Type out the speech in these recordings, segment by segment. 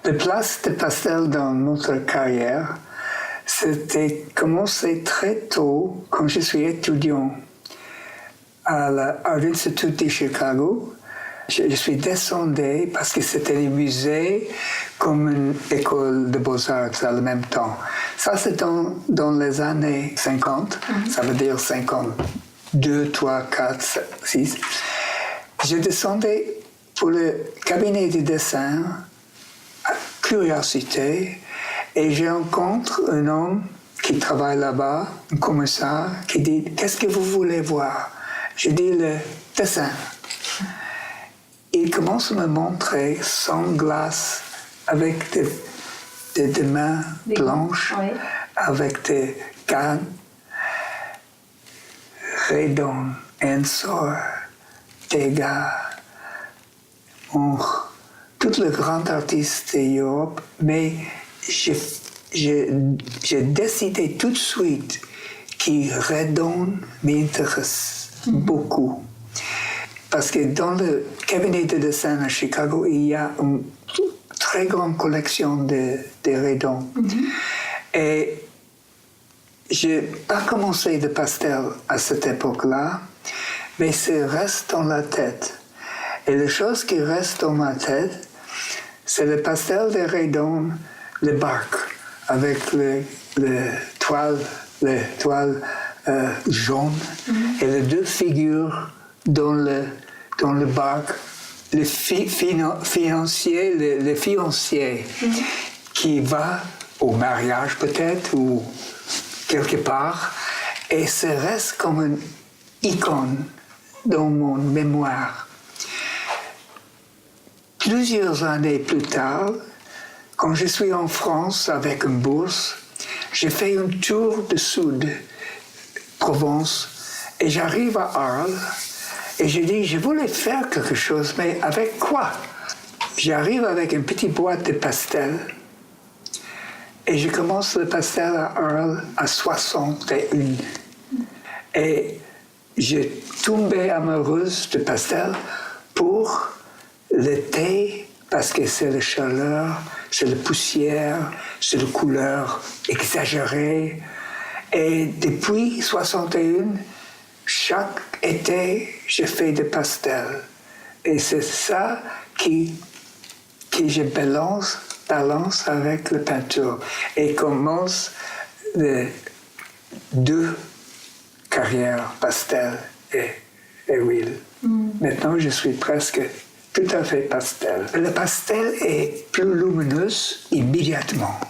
La place de pastel dans notre carrière, c'était commencé très tôt quand je suis étudiant à l'Art Institute de Chicago. Je suis descendu parce que c'était les musées comme une école de beaux-arts en même temps. Ça, c'est dans les années 50, ça veut dire 52, 3, 4, 6. Je descendais pour le cabinet de dessin, à curiosité, et je rencontre un homme qui travaille là-bas, un commissaire, qui dit « Qu'est-ce que vous voulez voir ?» Je dis « Le dessin ». Il commence à me montrer son glace avec des mains blanches, oui, avec des cannes, Redon, Ensor, Degas, tous les grands artistes d'Europe, mais j'ai décidé tout de suite que Redon m'intéresse beaucoup. Parce que dans le cabinet de dessin à Chicago, il y a une très grande collection de Redon. Et je n'ai pas commencé de pastel à cette époque-là, mais ça reste dans la tête. Et la chose qui reste dans ma tête, c'est le pastel de Redon, le barque, avec le toile jaune, et les deux figures dans le barque, le fiancé qui va au mariage peut-être ou quelque part, et ça reste comme une icône dans mon mémoire. Plusieurs années plus tard, quand je suis en France avec une bourse, j'ai fait un tour du sud, Provence, et j'arrive à Arles, et je dis, je voulais faire quelque chose, mais avec quoi? J'arrive avec une petite boîte de pastel, et je commence le pastel à Arles à 61. Et j'ai tombé amoureuse de pastel pour l'été, parce que c'est la chaleur, c'est la poussière, c'est la couleur exagérée. Et depuis 61, chaque été, je fais des pastels. Et c'est ça que je balance avec la peinture. Et commence les deux carrières, pastel et huile. Maintenant, je suis presque tout à fait pastel. Le pastel est plus lumineux immédiatement.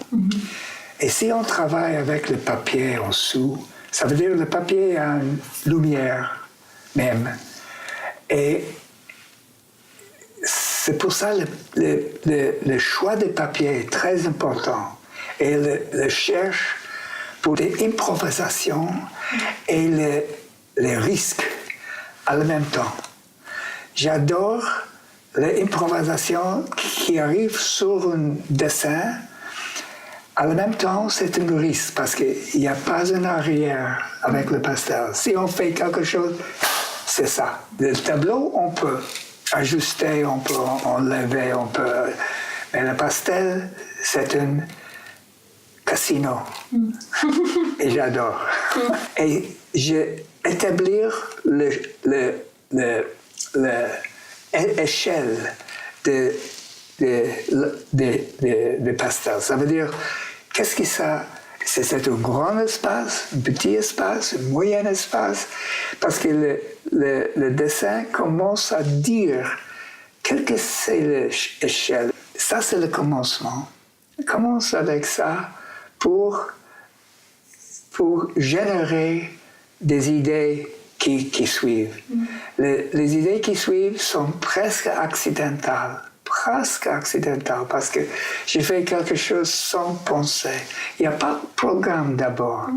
Et si on travaille avec le papier en dessous, ça veut dire que le papier a une lumière même. Et c'est pour ça que le choix des papiers est très important. Et le cherche pour des improvisations et les risques à la même temps. J'adore l'improvisation qui arrive sur un dessin. À la même temps, c'est un risque parce qu'il n'y a pas un arrière avec le pastel. Si on fait quelque chose, c'est ça. Le tableau, on peut ajuster, on peut enlever, mais le pastel, c'est un casino. Et j'adore. Et j'établir l'échelle de pastel. Ça veut dire, qu'est-ce que ça... C'est un grand espace, un petit espace, un moyen espace, parce que le dessin commence à dire quelle que c'est l'échelle. Ça, c'est le commencement. On commence avec ça pour générer des idées qui suivent. Les idées qui suivent sont presque accidentales. Parce que j'ai fait quelque chose sans penser. Il n'y a pas de programme d'abord.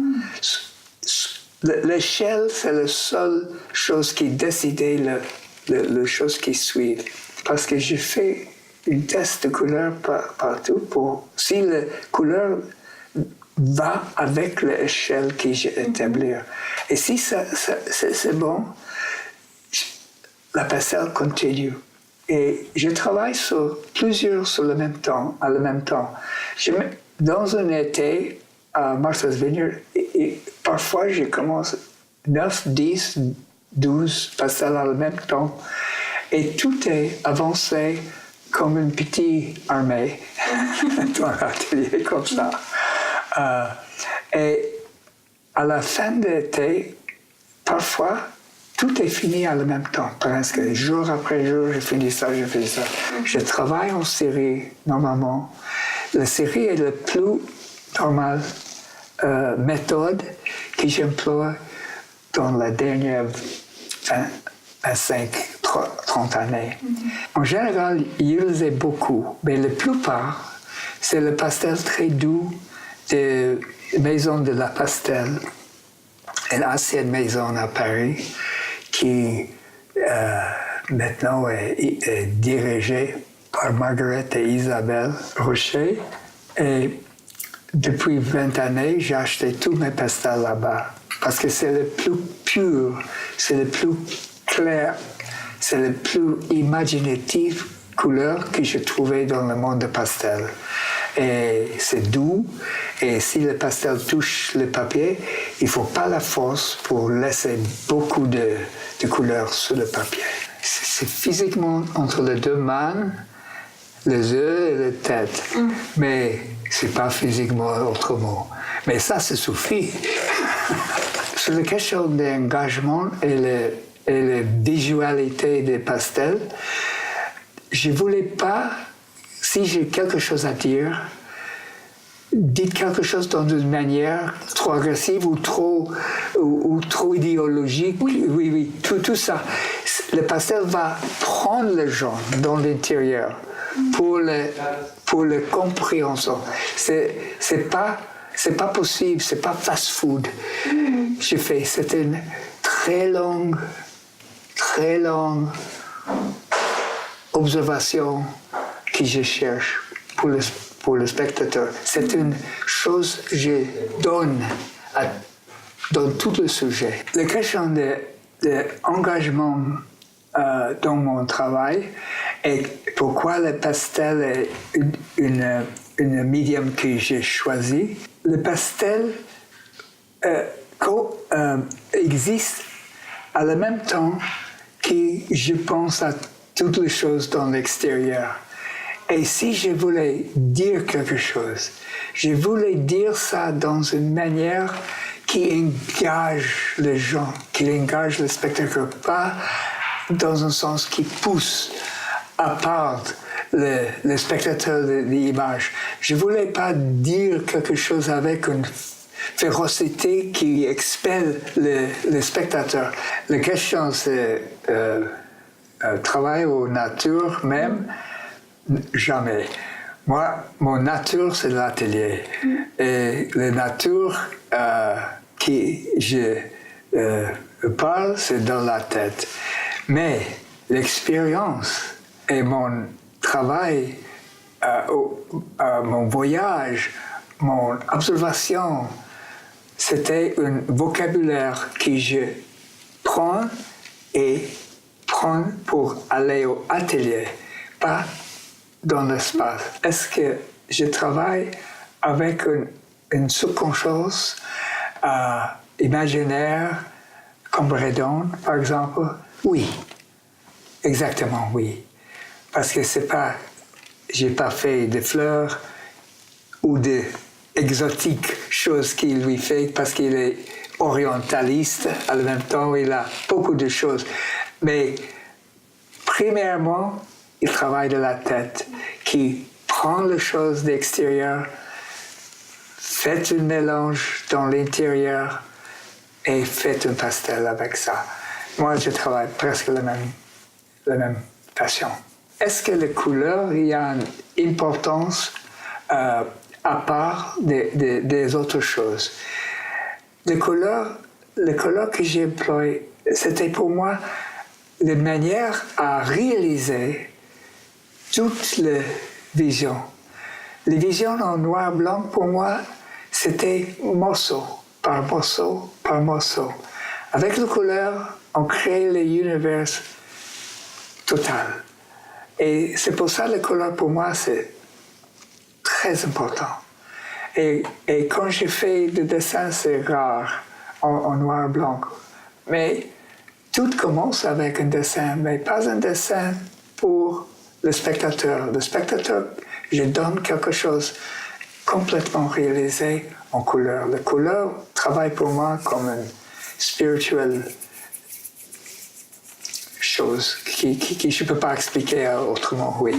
L'échelle, c'est la seule chose qui décide les choses qui suivent. Parce que j'ai fait un test de couleur partout pour si la couleur va avec l'échelle que j'ai établie. Et si c'est bon, la pastel continue. Et je travaille sur plusieurs en même temps. Dans un été à Martha's Vineyard, et parfois je commence 9, 10, 12 pastels en même temps. Et tout est avancé comme une petite armée dans l'atelier, comme ça. Et à la fin de l'été, parfois, tout est fini en même temps, presque. Jour après jour, je finis ça, je fais ça. Je travaille en série, normalement. La série est la plus normale méthode que j'emploie dans la dernière 25, 30 années. En général, il usait beaucoup, mais la plupart, c'est le pastel très doux de Maison de la Pastel, une ancienne maison à Paris qui maintenant est dirigée par Marguerite et Isabelle Rocher. Et depuis 20 années, j'ai acheté tous mes pastels là-bas parce que c'est le plus pur, c'est le plus clair, c'est le plus imaginatif couleur que j'ai trouvé dans le monde de pastel. Et c'est doux, et si le pastel touche le papier, il ne faut pas la force pour laisser beaucoup de couleurs sur le papier. C'est physiquement entre les deux mains, les yeux et la tête, mais c'est pas physiquement autrement. Mais ça suffit. Sur la question de l'engagement et la visualité des pastels, je ne voulais pas, si j'ai quelque chose à dire, dites quelque chose dans une manière trop agressive ou trop idéologique. Oui, tout ça. Le pastel va prendre les gens dans l'intérieur pour la compréhension. C'est pas possible, c'est pas fast-food. C'est une très longue observation que je cherche pour le spectateur. C'est une chose que je donne dans tout le sujet. La question d'engagement dans mon travail et pourquoi le pastel est une médium que j'ai choisi. Le pastel existe à la même temps que je pense à toutes les choses dans l'extérieur. Et si je voulais dire quelque chose, je voulais dire ça dans une manière qui engage les gens, qui engage le spectateur, pas dans un sens qui pousse à part le spectateur de l'image. Je ne voulais pas dire quelque chose avec une férocité qui expelle le spectateur. La question, c'est travailler aux nature même. Jamais. Moi, mon nature, c'est l'atelier. Et la nature qui je parle, c'est dans la tête. Mais l'expérience et mon travail, mon voyage, mon observation, c'était un vocabulaire que je prends pour aller au atelier, pas dans l'espace. Est-ce que je travaille avec une subconscience imaginaire, comme Redon, par exemple? Oui, exactement oui. Parce que j'ai pas fait de fleurs ou de exotiques choses qu'il lui fait parce qu'il est orientaliste. En même temps, il a beaucoup de choses. Mais premièrement, il travaille de la tête, qui prend les choses d'extérieur, fait un mélange dans l'intérieur et fait un pastel avec ça. Moi, je travaille presque la même façon. Est-ce que les couleurs, il y a une importance à part des autres choses? Les couleurs que j'ai employées, c'était pour moi la manière à réaliser toutes les visions. Les visions en noir-blanc, pour moi, c'était morceau par morceau par morceau. Avec la couleur, on crée l'univers total. Et c'est pour ça que la couleur, pour moi, c'est très important. Et quand j'ai fait des dessins, c'est rare, en noir et blanc. Mais tout commence avec un dessin, mais pas un dessin pour le spectateur. Le spectateur, je donne quelque chose complètement réalisé en couleur. La couleur travaille pour moi comme une spirituelle chose qui je ne peux pas expliquer autrement, oui.